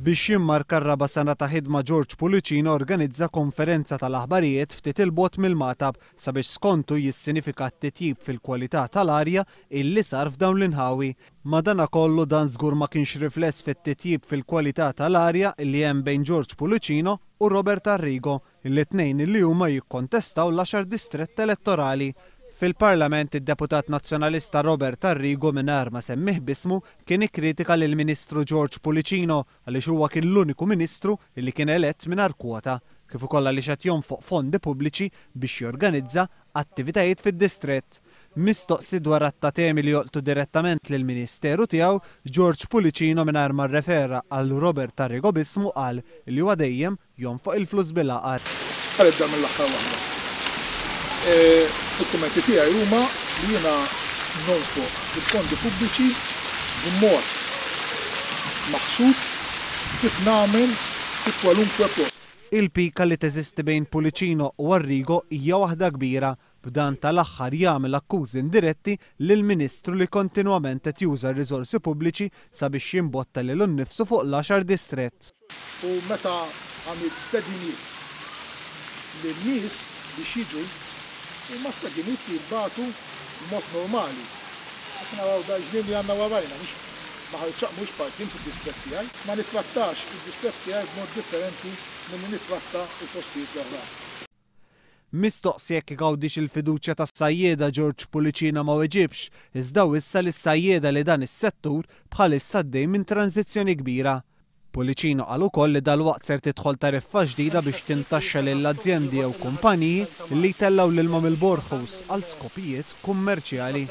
Biex jimmarka r-raba' sena ta' ħidma George Pulicino organizza konferenza tal-aħbarijiet ftit il-bogħod mill-Matab sabiex skontu jissinifika t-titjib fil-kwalità tal-arja illi sar f'dawn l-inħawi. Madankollu dan żgur ma kienx rifless fit-titjib fil-kwalità tal-arja illi hemm bejn George Pulicino u Robert Arrigo, il-tnejn illi huma jikkontestaw l-10 distrett elettorali. Fil-Parlament id-Deputat Nazzjonalista Robert Arrigo mingħajr ma semmih bismu kien ikkritika lill-Ministru George Pulicino għaliex huwa kien l-uniku Ministru li kien elett mingħajr kwota, kif ukoll għaliex qed jonfoq fondi pubbliċi biex jorganizza attivitajiet fid-distrett. Mistoqsi dwar temi li joqtu direttament lill-Ministeru tiegħu, George Pulicino mingħajr ma rrefera għal Robert Arrigo bismu qal li huwa dejjem jonfoq il-flus bil-għaqar. Ħalibda mill-aħħar waħda. Il-kummenti tiegħi huma li jiena nonfoq il-fondi pubbliċi b'mod maħsub kif nagħmel fi kwalunkwe post. Il-pika li teżisti bejn Pulicino u Arrigo hija waħda kbira, b'dan tal-aħħar jagħmel akkużi indiretti lill-Ministru li kontinwament qed juża r-riżorsi pubbliċi sabiex jimbotta lilu nnifsu fuq l-10 distrett. U meta għamilt stedinijiet lin-nies biex jiġu imma stedinijiet li jibbagħtu b'mod normali. Aħna għawda ġnien li għandna warajna, mhux partin fid-distrett tiegħi, ma nittrattax id-distrett tiegħi b'mod differenti minn nittratta l-postijiet l-oħra. Mistoqsi jekk igawdix il-fiduċja tas-sajjieda George Pulicino ma weġibx, iżda issa lis-sajjieda li dan is-settur bħalissa għaddej minn tranzizzjoni kbira. Pulicino qal ukoll li dalwaqt ser tidħol tariffa ġdida biex tintaxxa lill-azzjendi jew kumpaniji li jtellgħu l-ilma mill-borħus għal skopijiet kummerċjali.